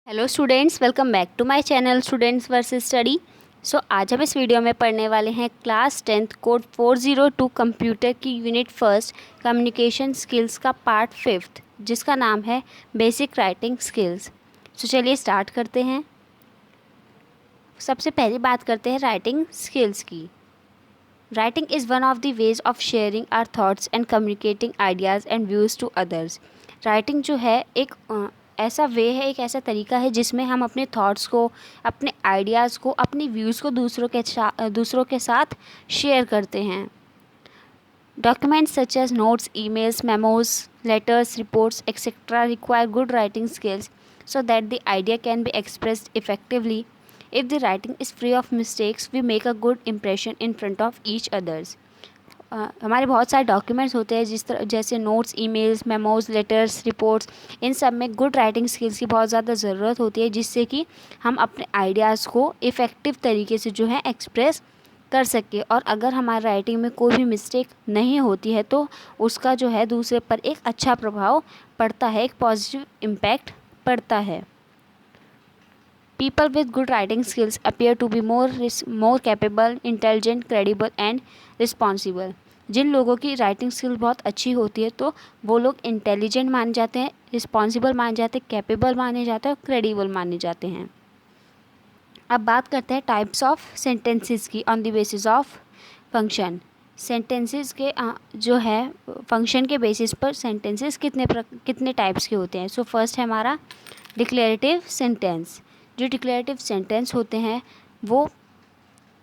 Hello students, welcome back to my channel students versus study. आज हम इस video में पढ़ने वाले हैं क्लास 10th कोड 402 कंप्यूटर की यूनिट फर्स्ट कम्युनिकेशन स्किल्स का पार्ट 5th, जिसका नाम है बेसिक राइटिंग स्किल्स। चलिए स्टार्ट करते हैं। सबसे पहली बात करते हैं राइटिंग स्किल्स की। Writing is one of the ways of sharing our thoughts and communicating ideas and views to others. Writing जो है एक ऐसा वे है, एक ऐसा तरीका है जिसमें हम अपने थॉट्स को, अपने आइडियाज़ को, अपनी व्यूज़ को दूसरों के साथ शेयर करते हैं। Documents such as notes, emails, memos, letters, reports etcetera require good writing skills so that the idea can be expressed effectively. If the writing is free of mistakes, we make a good impression in front of each others. हमारे बहुत सारे documents होते हैं जैसे notes, emails, memos, letters, reports, इन सब में good writing skills की बहुत ज़्यादा ज़रूरत होती है, जिससे कि हम अपने आइडियाज़ को इफ़ेक्टिव तरीके से जो है एक्सप्रेस कर सके। और अगर हमारी राइटिंग में कोई भी मिस्टेक नहीं होती है तो उसका जो है दूसरे पर एक अच्छा प्रभाव पड़ता है, एक पॉजिटिव इम्पैक्ट पड़ता है। People with good writing skills appear to be more capable, intelligent, credible and responsible. जिन लोगों की राइटिंग स्किल बहुत अच्छी होती है तो वो लोग इंटेलिजेंट माने जाते हैं, रिस्पॉन्सिबल माने जाते हैं, कैपेबल माने जाते हैं और क्रेडिबल माने जाते हैं। अब बात करते हैं टाइप्स ऑफ सेंटेंसेस की on the basis of function. Sentences के जो है फंक्शन के बेसिस पर सेंटेंसेस कितने टाइप्स के होते हैं। सो फर्स्ट है हमारा डिक्लेरेटिव सेंटेंस। जो डिक्लेरेटिव सेंटेंस होते हैं वो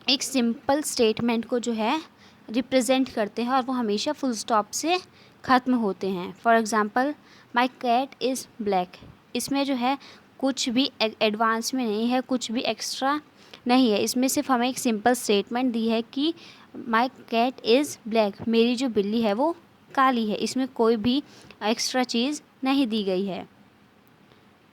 एक सिंपल स्टेटमेंट को जो है रिप्रेजेंट करते हैं और वो हमेशा फुल स्टॉप से ख़त्म होते हैं। For example, my cat is black. इसमें जो है कुछ भी एडवांस में नहीं है, कुछ भी एक्स्ट्रा नहीं है। इसमें सिर्फ हमें एक सिंपल स्टेटमेंट दी है कि माई कैट इज़ ब्लैक, मेरी जो बिल्ली है वो काली है। इसमें कोई भी एक्स्ट्रा चीज़ नहीं दी गई है।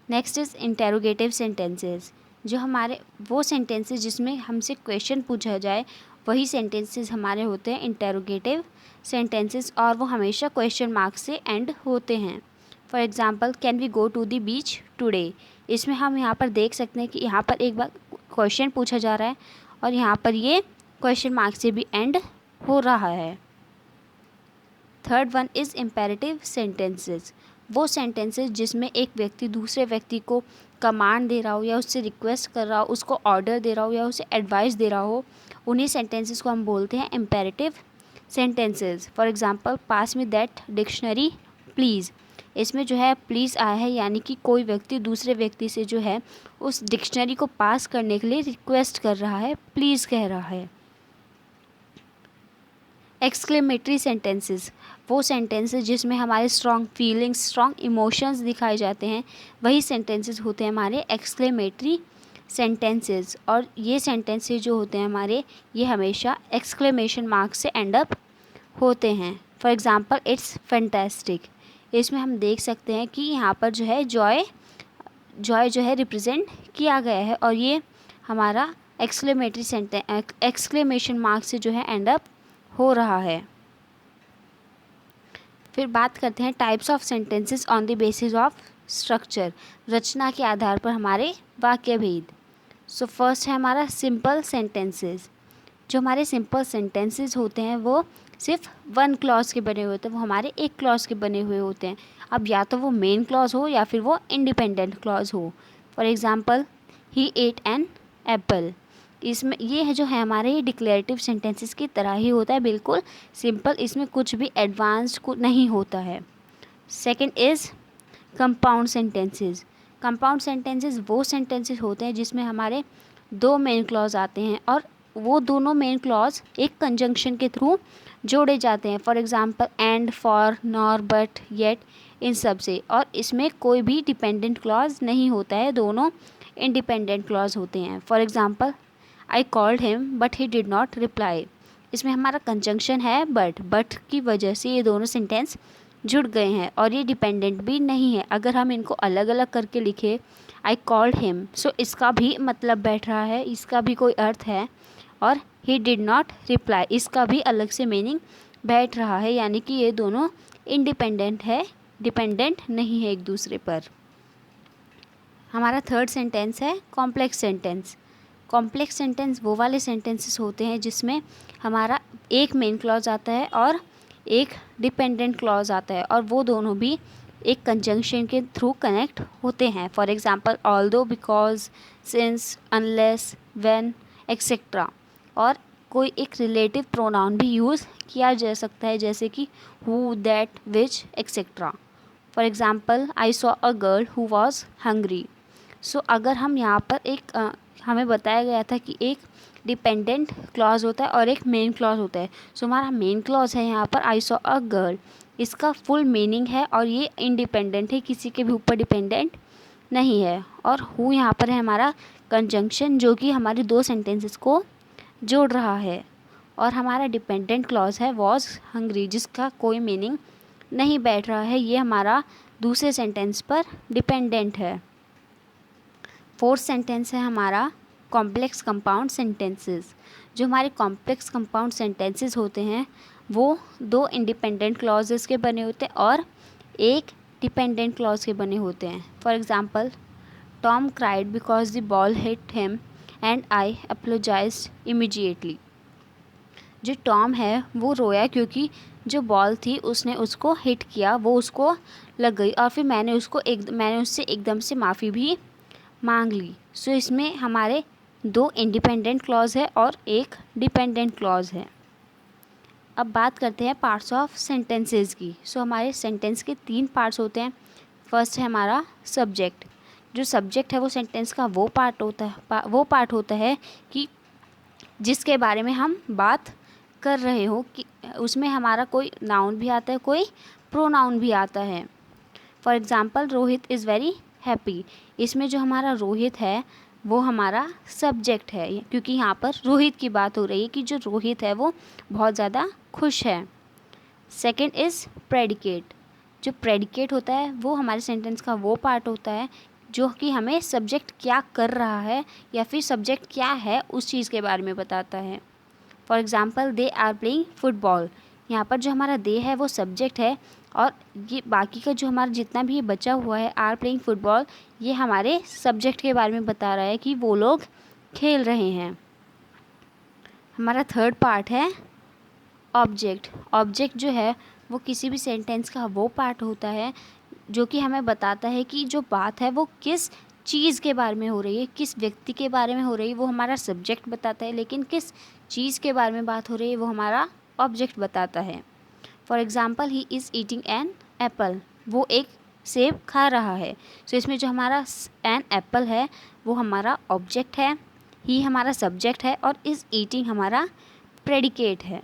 Next is interrogative sentences. जो हमारे वो सेंटेंसेस जिसमें हमसे क्वेश्चन पूछा जाए, वही सेंटेंसेस हमारे होते हैं इंटेरोगेटिव सेंटेंसेस, और वो हमेशा क्वेश्चन मार्क से एंड होते हैं। For example, can we go to the beach today. इसमें हम यहाँ पर देख सकते हैं कि यहाँ पर एक बार क्वेश्चन पूछा जा रहा है और यहाँ पर ये क्वेश्चन मार्क से भी एंड हो रहा है। Third one is imperative sentences. वो सेंटेंसेस जिसमें एक व्यक्ति दूसरे व्यक्ति को कमांड दे रहा हो या उससे रिक्वेस्ट कर रहा हो, उसको ऑर्डर दे रहा हो या उसे एडवाइस दे रहा हो, उन्हीं सेंटेंसेस को हम बोलते हैं imperative sentences. For example, pass me that dictionary please. इसमें जो है प्लीज़ आया है, यानी कि कोई व्यक्ति दूसरे व्यक्ति से जो है उस डिक्शनरी को पास करने के लिए रिक्वेस्ट कर रहा है, प्लीज़ कह रहा है। एक्सक्लेमेटरी सेंटेंसेस, वो सेंटेंसेस जिसमें हमारे स्ट्रॉन्ग फीलिंग्स, स्ट्रॉन्ग इमोशंस दिखाए जाते हैं, वही सेंटेंसेस होते हैं हमारे एक्सक्लेमेटरी सेंटेंसेस। और ये सेंटेंसेस जो होते हैं हमारे, ये हमेशा एक्सक्लेमेशन मार्क से एंड अप होते हैं। For example, it's fantastic. इसमें हम देख सकते हैं कि यहाँ पर जो है जॉय जो है रिप्रेजेंट किया गया है और ये हमारा एक्सक्लेमेशन मार्क से जो है एंड अप हो रहा है। फिर बात करते हैं types of sentences on the basis of structure. रचना के आधार पर हमारे वाक्य भेद। सो फर्स्ट है हमारा सिंपल सेंटेंसेस। जो हमारे सिंपल सेंटेंसेस होते हैं वो सिर्फ वन क्लॉज के बने हुए होते हैं, वो हमारे एक क्लॉज के बने हुए होते हैं। अब या तो वो मेन क्लॉज हो या फिर वो इंडिपेंडेंट क्लॉज हो। For example, he ate an apple. इसमें ये जो है हमारे ये डिक्लेरेटिव सेंटेंसेस की तरह ही होता है, बिल्कुल सिंपल, इसमें कुछ भी एडवांस्ड नहीं होता है। Second is compound sentences. Compound sentences वो सेंटेंसेस होते हैं जिसमें हमारे दो मेन क्लॉज आते हैं और वो दोनों मेन क्लॉज एक कंजंक्शन के थ्रू जोड़े जाते हैं। For example, and, for, nor, but, yet, इन सब से। और इसमें कोई भी डिपेंडेंट क्लॉज नहीं होता है, दोनों इंडिपेंडेंट क्लॉज होते हैं। For example, I called him but he did not reply. इसमें हमारा कंजंक्शन है बट की वजह से ये दोनों सेंटेंस जुड़ गए हैं और ये डिपेंडेंट भी नहीं है। अगर हम इनको अलग अलग करके लिखे, आई कॉल्ड हिम, सो इसका भी मतलब बैठ रहा है, इसका भी कोई अर्थ है, और ही डिड नॉट रिप्लाई, इसका भी अलग से मीनिंग बैठ रहा है, यानी कि ये दोनों इंडिपेंडेंट है, डिपेंडेंट नहीं है एक दूसरे पर। हमारा थर्ड सेंटेंस है कॉम्प्लेक्स सेंटेंस। कॉम्प्लेक्स सेंटेंस वो वाले सेंटेंसेस होते हैं जिसमें हमारा एक मेन क्लॉज आता है और एक डिपेंडेंट क्लॉज आता है, और वो दोनों भी एक कंजंक्शन के थ्रू कनेक्ट होते हैं। For example although, because, since, unless, when, etcetera. और कोई एक रिलेटिव प्रोनाउन भी यूज़ किया जा सकता है, जैसे कि who, that, which, etcetera. For example I saw a girl who was hungry. So अगर हम यहाँ पर हमें बताया गया था कि एक डिपेंडेंट क्लॉज होता है और एक मेन क्लॉज होता है। सो हमारा मेन क्लॉज है यहाँ पर आई सॉ अ गर्ल, इसका फुल मीनिंग है और ये इंडिपेंडेंट है, किसी के भी ऊपर डिपेंडेंट नहीं है। और हु यहाँ पर है हमारा कंजंक्शन जो कि हमारी दो सेंटेंसेस को जोड़ रहा है। और हमारा डिपेंडेंट क्लॉज है वॉज हंग्री, जिसका कोई मीनिंग नहीं बैठ रहा है, ये हमारा दूसरे सेंटेंस पर डिपेंडेंट है। फोर्थ सेंटेंस है हमारा कॉम्प्लेक्स कंपाउंड सेंटेंसेस। जो हमारे कॉम्प्लेक्स कंपाउंड सेंटेंसेस होते हैं वो दो इंडिपेंडेंट क्लॉजेस के बने होते हैं और एक डिपेंडेंट क्लॉज के बने होते हैं। For example Tom cried because the ball hit him and I apologised immediately. जो टॉम है वो रोया क्योंकि जो बॉल थी उसने उसको हिट किया, वो उसको लग गई और फिर मैंने उससे एकदम से माफ़ी भी मांग ली। सो इसमें हमारे दो इंडिपेंडेंट क्लॉज है और एक डिपेंडेंट क्लॉज है। अब बात करते हैं पार्ट्स ऑफ सेंटेंसेस की। सो हमारे सेंटेंस के 3 पार्ट्स होते हैं। फर्स्ट है हमारा सब्जेक्ट। जो सब्जेक्ट है वो सेंटेंस का वो पार्ट होता है कि जिसके बारे में हम बात कर रहे हो, कि उसमें हमारा कोई नाउन भी आता है, कोई प्रोनाउन भी आता है। For example Rohit is very happy. इसमें जो हमारा रोहित है वो हमारा सब्जेक्ट है, क्योंकि यहाँ पर रोहित की बात हो रही है कि जो रोहित है वो बहुत ज़्यादा खुश है। Second is predicate. जो प्रेडिकेट होता है वो हमारे सेंटेंस का वो पार्ट होता है जो कि हमें सब्जेक्ट क्या कर रहा है या फिर सब्जेक्ट क्या है उस चीज़ के बारे में बताता है। For example they are playing football. यहाँ पर जो हमारा दे है वो सब्जेक्ट है और ये बाकी का जो हमारा जितना भी बचा हुआ है आर प्लेइंग फुटबॉल, ये हमारे सब्जेक्ट के बारे में बता रहा है कि वो लोग खेल रहे हैं। हमारा थर्ड पार्ट है ऑब्जेक्ट। ऑब्जेक्ट जो है वो किसी भी सेंटेंस का वो पार्ट होता है जो कि हमें बताता है कि जो बात है वो किस चीज़ के बारे में हो रही है, किस व्यक्ति के बारे में हो रही है, वो हमारा सब्जेक्ट बताता है, लेकिन किस चीज़ के बारे में बात हो रही है वो हमारा ऑब्जेक्ट बताता है। For example he is eating an apple. वो एक सेब खा रहा है। सो इसमें जो हमारा एन एप्पल है वो हमारा ऑब्जेक्ट है, ही हमारा सब्जेक्ट है और इज़ ईटिंग हमारा प्रेडिकेट है।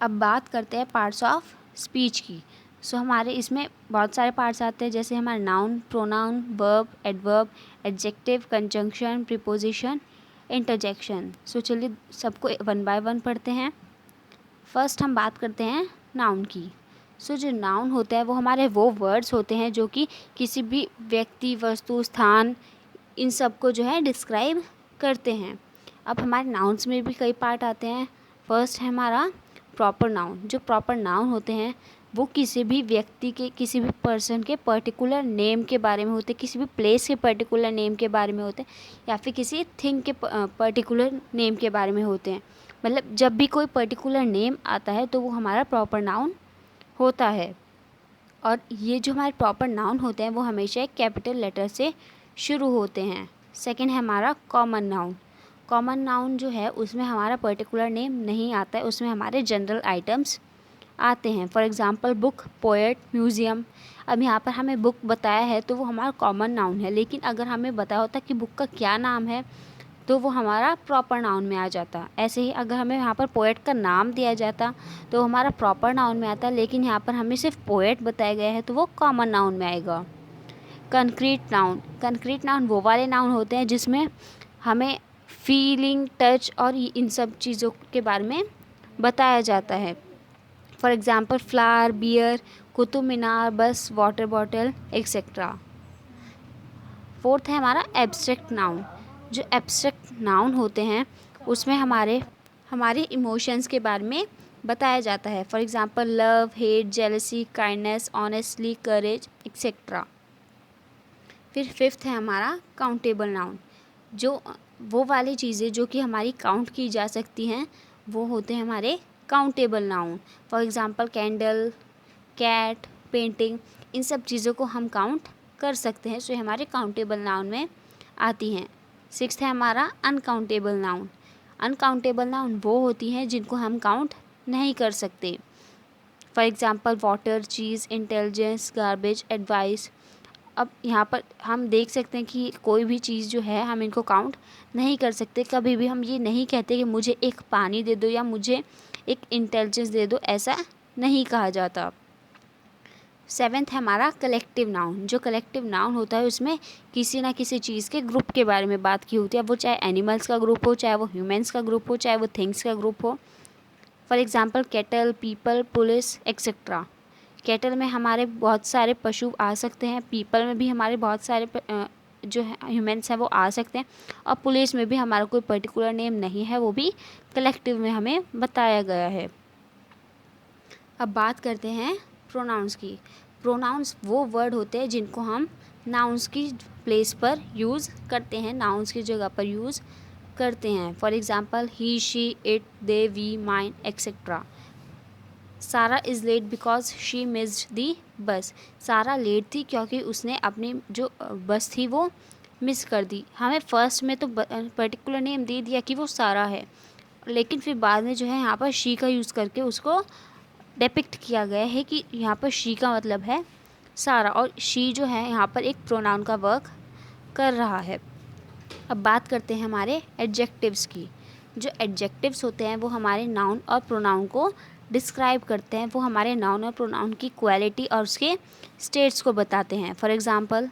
अब बात करते हैं पार्ट्स ऑफ स्पीच की। सो हमारे इसमें बहुत सारे पार्ट्स आते हैं, जैसे हमारा noun, pronoun, verb, adverb, adjective, conjunction, preposition, interjection. So चलिए सबको 1 बाय 1 पढ़ते हैं। फर्स्ट हम बात करते हैं नाउन की। सो जो नाउन होता है वो हमारे वो वर्ड्स होते हैं जो कि किसी भी व्यक्ति, वस्तु, स्थान, इन सब को जो है डिस्क्राइब करते हैं। अब हमारे नाउन्स में भी कई पार्ट आते हैं। फर्स्ट है हमारा प्रॉपर नाउन। जो प्रॉपर नाउन होते हैं वो किसी भी व्यक्ति के, किसी भी पर्सन के पर्टिकुलर नेम के बारे में होते हैं, किसी भी प्लेस के पर्टिकुलर नेम के बारे में होते हैं, या फिर किसी थिंग के पर्टिकुलर नेम के बारे में होते हैं। मतलब जब भी कोई पर्टिकुलर नेम आता है तो वो हमारा प्रॉपर नाउन होता है। और ये जो हमारे प्रॉपर नाउन होते हैं वो हमेशा एक कैपिटल लेटर से शुरू होते हैं। सेकंड है हमारा कॉमन नाउन। कॉमन नाउन जो है उसमें हमारा पर्टिकुलर नेम नहीं आता है, उसमें हमारे जनरल आइटम्स आते हैं। For example book, poet, museum. अब यहाँ पर हमें बुक बताया है तो वो हमारा कॉमन नाउन है, लेकिन अगर हमें बताया होता कि बुक का क्या नाम है तो वो हमारा प्रॉपर नाउन में आ जाता। ऐसे ही अगर हमें यहाँ पर पोएट का नाम दिया जाता तो हमारा प्रॉपर नाउन में आता, लेकिन यहाँ पर हमें सिर्फ पोएट बताया गया है तो वो कॉमन नाउन में आएगा। Concrete noun. कंक्रीट नाउन वो वाले नाउन होते हैं जिसमें हमें फीलिंग, टच और इन सब चीज़ों के बारे में बताया जाता है। For example flower, bear, Qutub Minar, bus, water bottle, etcetera. Fourth है हमारा एब्स्ट्रैक्ट नाउन। जो एब्स्ट्रैक्ट नाउन होते हैं उसमें हमारे इमोशंस के बारे में बताया जाता है। For example love, hate, jealousy, kindness, honestly, courage, etcetera. फिर फिफ्थ है हमारा काउंटेबल नाउन। जो वो वाली चीज़ें जो कि हमारी काउंट की जा सकती हैं वो होते हैं हमारे countable noun. For example candle, cat, painting, इन सब चीज़ों को हम काउंट कर सकते हैं, सो ये हमारे काउंटेबल नाउन में आती हैं। सिक्स्थ है हमारा अनकाउंटेबल नाउन। अनकाउंटेबल नाउन वो होती हैं जिनको हम काउंट नहीं कर सकते। For example water, cheese, intelligence, garbage, advice. अब यहाँ पर हम देख सकते हैं कि कोई भी चीज़ जो है हम इनको काउंट नहीं कर सकते। कभी भी हम ये नहीं कहते कि मुझे एक पानी दे दो या मुझे एक इंटेलिजेंस दे दो, ऐसा नहीं कहा जाता। सेवेंथ है हमारा कलेक्टिव नाउन। जो कलेक्टिव नाउन होता है उसमें किसी ना किसी चीज़ के ग्रुप के बारे में बात की होती है, वो चाहे एनिमल्स का ग्रुप हो, चाहे वो ह्यूमंस का ग्रुप हो, चाहे वो थिंग्स का ग्रुप हो। For example cattle, people, police, etcetera. Cattle में हमारे बहुत सारे पशु आ सकते हैं, पीपल में भी हमारे बहुत सारे जो ह्यूमंस हैं वो आ सकते हैं, और पुलिस में भी हमारा कोई पर्टिकुलर नेम नहीं है, वो भी कलेक्टिव में हमें बताया गया है। अब बात करते हैं प्रोनाउंस की। प्रोनाउंस वो वर्ड होते हैं जिनको हम नाउंस की प्लेस पर यूज़ करते हैं, नाउंस की जगह पर यूज़ करते हैं। For example he, she, it, they, we, mine, etcetera. Sara is late because she missed the bus. Sara late थी क्योंकि उसने अपनी जो बस थी वो मिस कर दी। हमें फर्स्ट में तो पर्टिकुलर नेम दे दिया कि वो सारा है, लेकिन फिर बाद में जो है यहाँ पर शी का यूज़ करके उसको डिपिक्ट किया गया है कि यहाँ पर शी का मतलब है सारा, और शी जो है यहाँ पर एक प्रोनाउन का वर्क कर रहा है। अब बात करते हैं हमारे एडजेक्टिव्स की। जो एडजेक्टिव्स होते हैं वो हमारे नाउन और प्रोनाउन को डिस्क्राइब करते हैं, वो हमारे नाउन और प्रोनाउन की क्वालिटी और उसके स्टेट्स को बताते हैं। For example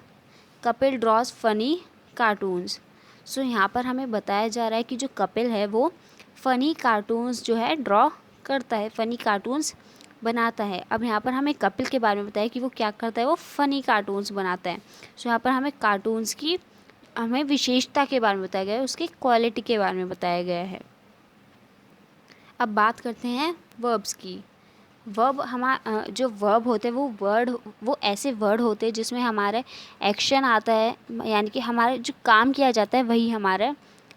Kapil draws funny cartoons. So यहाँ पर हमें बताया जा रहा है कि जो कपिल है वो फ़नी कार्टून्स जो है ड्रॉ करता है, फ़नी कार्टून्स बनाता है। अब यहाँ पर हमें कपिल के बारे में बताया कि वो क्या करता है, वो फ़नी कार्टून्स बनाता है। सो यहाँ पर हमें कार्टून्स की हमें विशेषता के बारे में बताया गया है, उसकी क्वालिटी के बारे में बताया गया है। अब बात करते हैं वर्ब्स की। वर्ब जो वर्ब होते हैं वो ऐसे वर्ड होते हैं जिसमें हमारे एक्शन आता है, यानी कि हमारे जो काम किया जाता है वही हमारे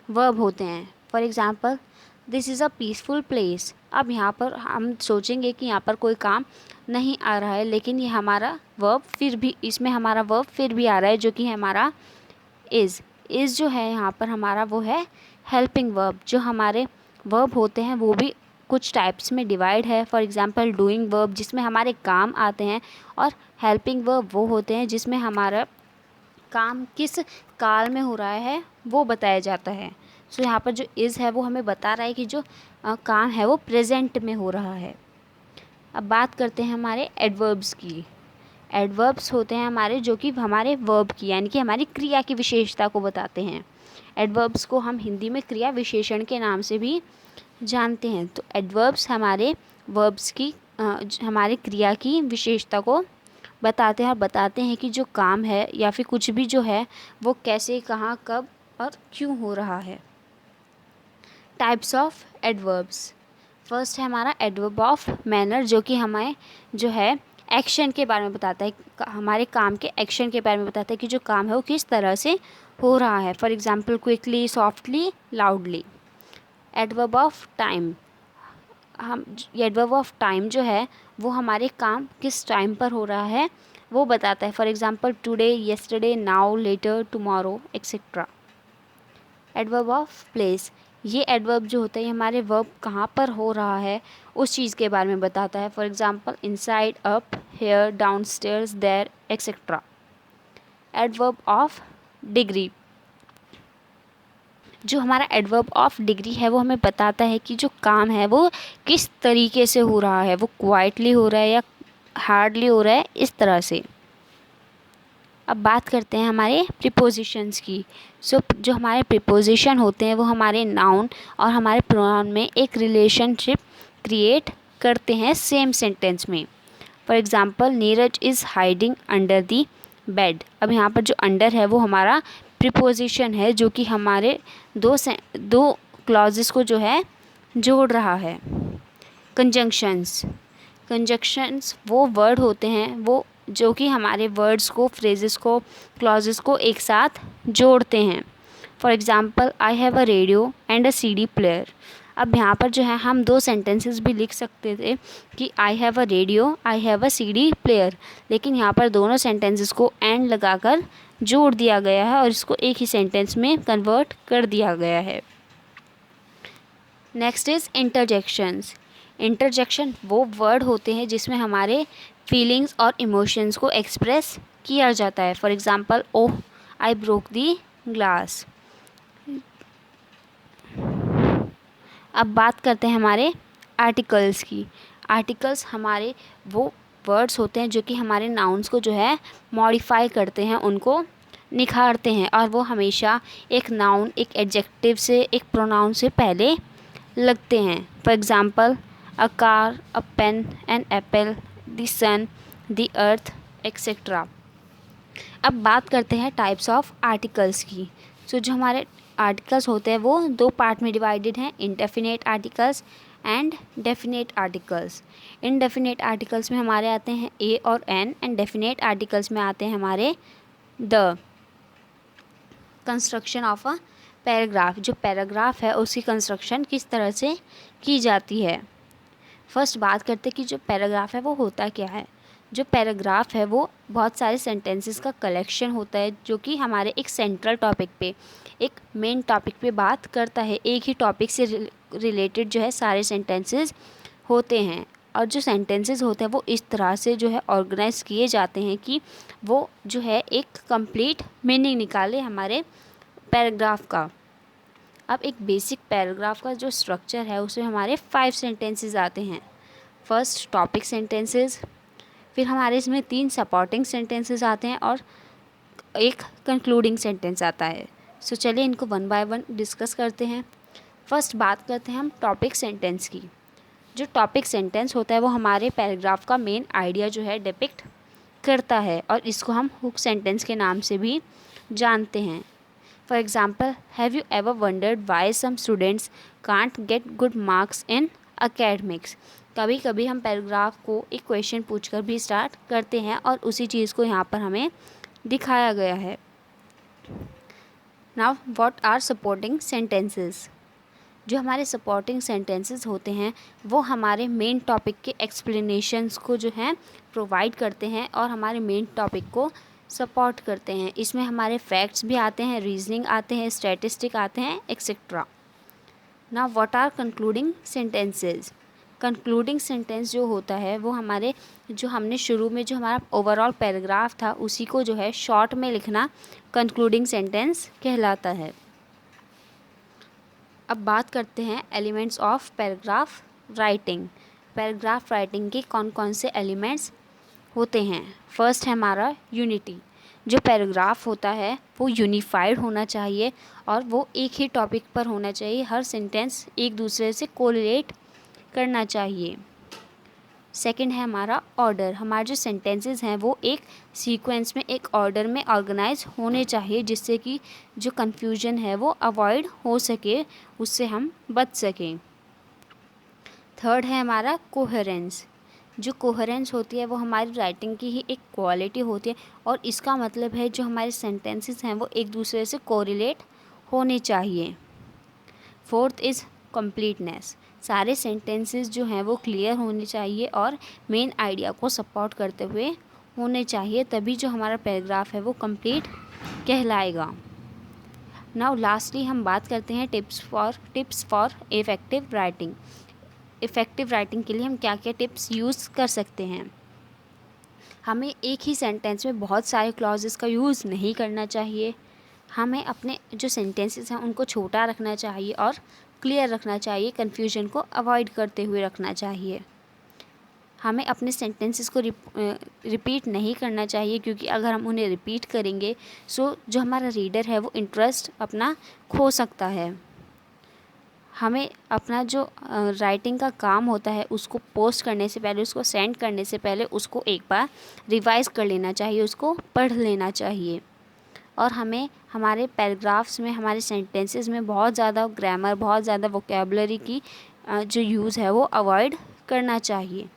वर्ब होते हैं। For example this is a peaceful place. अब यहाँ पर हम सोचेंगे कि यहाँ पर कोई काम नहीं आ रहा है, लेकिन ये हमारा वर्ब फिर भी, इसमें हमारा वर्ब फिर भी आ रहा है जो कि हमारा इज़ जो है यहाँ पर हमारा वो है हेल्पिंग वर्ब। जो हमारे वर्ब होते हैं वो भी कुछ टाइप्स में डिवाइड है। फॉर एग्ज़ाम्पल डूइंग वर्ब जिसमें हमारे काम आते हैं, और हेल्पिंग वर्ब वो होते हैं जिसमें हमारा काम किस काल में हो रहा है वो बताया जाता है। सो यहाँ पर जो इज़ है वो हमें बता रहा है कि जो काम है वो प्रेजेंट में हो रहा है। अब बात करते हैं हमारे एडवर्ब्स की। एडवर्ब्स होते हैं हमारे जो कि हमारे वर्ब की, यानी कि हमारी क्रिया की विशेषता को बताते हैं। एडवर्ब्स को हम हिंदी में क्रिया विशेषण के नाम से भी जानते हैं। तो एडवर्ब्स हमारे वर्ब्स की हमारी क्रिया की विशेषता को बताते हैं, और बताते हैं कि जो काम है या फिर कुछ भी जो है वो कैसे, कहाँ, कब और क्यों हो रहा है। Types of adverbs. फर्स्ट है हमारा एडवर्ब ऑफ मैनर, जो कि हमें जो है एक्शन के बारे में बताता है, हमारे काम के एक्शन के बारे में बताता है कि जो काम है वो किस तरह से हो रहा है। For example quickly, softly, loudly. Adverb of time. Adverb of time जो है वो हमारे काम किस टाइम पर हो रहा है वो बताता है। For example today, yesterday, now, later, tomorrow, etcetera. Adverb of place. ये एडवर्ब जो होता है ये हमारे वर्ब कहाँ पर हो रहा है उस चीज़ के बारे में बताता है। For example inside, up, here, downstairs, there, etcetera. Adverb of degree. जो हमारा एडवर्ब ऑफ डिग्री है वो हमें बताता है कि जो काम है वो किस तरीके से हो रहा है, वो क्वाइटली हो रहा है या हार्डली हो रहा है, इस तरह से। अब बात करते हैं हमारे प्रीपोजिशंस की। जो हमारे प्रीपोजिशन होते हैं वो हमारे नाउन और हमारे प्रोनाउन में एक रिलेशनशिप क्रिएट करते हैं सेम सेंटेंस में। For example Neeraj is hiding under the bed. अब यहाँ पर जो अंडर है वो हमारा प्रीपोजिशन है जो कि हमारे दो क्लॉजेस को जो है जोड़ रहा है। कंजंक्शंस वो वर्ड होते हैं, वो जो कि हमारे वर्ड्स को, फ्रेजेस को, क्लॉजेस को एक साथ जोड़ते हैं। For example, I have a radio and a CD player. अब यहाँ पर जो है हम 2 सेंटेंसेस भी लिख सकते थे कि I have a radio, I have a CD player, लेकिन यहाँ पर दोनों सेंटेंसेस को एंड लगाकर जोड़ दिया गया है और इसको एक ही सेंटेंस में कन्वर्ट कर दिया गया है। Next is interjections. इंटरजेक्शन वो वर्ड होते हैं जिसमें हमारे फीलिंग्स और इमोशंस को एक्सप्रेस किया जाता है। For example, oh I broke the glass. अब बात करते हैं हमारे आर्टिकल्स की। आर्टिकल्स हमारे वो वर्ड्स होते हैं जो कि हमारे नाउन्स को जो है मॉडिफाई करते हैं, उनको निखारते हैं, और वो हमेशा एक नाउन, एक एडजेक्टिव से, एक प्रोनाउन से पहले लगते हैं। For example, a car, a pen, an apple, the sun, the earth, etcetera. अब बात करते हैं टाइप्स ऑफ आर्टिकल्स की। सो जो हमारे आर्टिकल्स होते हैं वो 2 पार्ट में डिवाइडेड हैं, indefinite articles and definite articles. Indefinite articles में हमारे आते हैं ए और एन, एंड डेफिनेट आर्टिकल्स में आते हैं हमारे the. Construction of a paragraph, जो पैराग्राफ है उसकी कंस्ट्रक्शन किस तरह से की जाती है। फर्स्ट बात करते हैं कि जो पैराग्राफ है वो होता क्या है। जो पैराग्राफ है वो बहुत सारे सेंटेंसेस का कलेक्शन होता है जो कि हमारे एक सेंट्रल टॉपिक पे, एक मेन टॉपिक पे बात करता है। एक ही टॉपिक से रिलेटेड जो है सारे सेंटेंसेस होते हैं, और जो सेंटेंसेस होते हैं वो इस तरह से जो है ऑर्गेनाइज किए जाते हैं कि वो जो है एक कंप्लीट मीनिंग निकाले हमारे पैराग्राफ का। अब एक बेसिक पैराग्राफ का जो स्ट्रक्चर है उसमें हमारे 5 सेंटेंसेस आते हैं। फर्स्ट टॉपिक सेंटेंसेस, फिर हमारे इसमें 3 सपोर्टिंग सेंटेंसेस आते हैं और एक कंक्लूडिंग सेंटेंस आता है। सो चलिए इनको वन बाय वन डिस्कस करते हैं। फर्स्ट बात करते हैं हम टॉपिक सेंटेंस की। जो टॉपिक सेंटेंस होता है वो हमारे पैराग्राफ का मेन आइडिया जो है डिपिक्ट करता है, और इसको हम हुक सेंटेंस के नाम से भी जानते हैं। For example, have you ever wondered why some students can't get good marks in academics. कभी कभी हम पैराग्राफ को एक क्वेश्चन पूछकर भी स्टार्ट करते हैं, और उसी चीज़ को यहाँ पर हमें दिखाया गया है। Now what are supporting sentences. जो हमारे सपोर्टिंग सेंटेंसेस होते हैं वो हमारे मेन टॉपिक के एक्सप्लेनेशंस को जो है प्रोवाइड करते हैं और हमारे मेन टॉपिक को सपोर्ट करते हैं। इसमें हमारे फैक्ट्स भी आते हैं, रीजनिंग आते हैं, स्टैटिस्टिक आते हैं, etcetera. Now what are concluding sentences. Concluding sentence जो होता है वो हमारे, जो हमने शुरू में जो हमारा ओवरऑल पैराग्राफ था उसी को जो है शॉर्ट में लिखना कंक्लूडिंग सेंटेंस कहलाता है। अब बात करते हैं elements of paragraph writing. Paragraph writing के कौन कौन से एलिमेंट्स होते हैं। फर्स्ट है हमारा यूनिटी। जो पैराग्राफ होता है वो यूनिफाइड होना चाहिए और वो एक ही टॉपिक पर होना चाहिए। हर सेंटेंस एक दूसरे से कोरिलेट करना चाहिए। सेकंड है हमारा ऑर्डर। हमारे जो सेंटेंसेस हैं वो एक सीक्वेंस में, एक ऑर्डर में ऑर्गेनाइज होने चाहिए, जिससे कि जो कन्फ्यूजन है वो अवॉइड हो सके, उससे हम बच सकें। थर्ड है हमारा कोहेरेंस। जो कोहेरेंस होती है वो हमारी राइटिंग की ही एक क्वालिटी होती है, और इसका मतलब है जो हमारे सेंटेंसेस हैं वो एक दूसरे से कोरिलेट होने चाहिए। Fourth is completeness. सारे सेंटेंसेस जो हैं वो क्लियर होने चाहिए और मेन आइडिया को सपोर्ट करते हुए होने चाहिए, तभी जो हमारा पैराग्राफ है वो कंप्लीट कहलाएगा। नाउ लास्टली हम बात करते हैं tips for effective writing. Effective writing के लिए हम क्या क्या टिप्स यूज़ कर सकते हैं। हमें एक ही सेंटेंस में बहुत सारे क्लॉजेस का यूज़ नहीं करना चाहिए। हमें अपने जो सेंटेंसेस हैं उनको छोटा रखना चाहिए और क्लियर रखना चाहिए, कन्फ्यूजन को अवॉइड करते हुए रखना चाहिए। हमें अपने सेंटेंसेस को रिपीट नहीं करना चाहिए, क्योंकि अगर हम उन्हें रिपीट करेंगे सो जो हमारा रीडर है वो इंटरेस्ट अपना खो सकता है। हमें अपना जो राइटिंग का काम होता है उसको पोस्ट करने से पहले, उसको सेंड करने से पहले उसको एक बार रिवाइज़ कर लेना चाहिए, उसको पढ़ लेना चाहिए। और हमें हमारे पैराग्राफ्स में, हमारे सेंटेंसेस में बहुत ज़्यादा ग्रामर, बहुत ज़्यादा वोकेबलरी की जो यूज़ है वो अवॉइड करना चाहिए।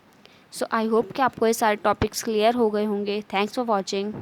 सो आई होप कि आपको ये सारे टॉपिक्स क्लियर हो गए होंगे। Thanks for watching.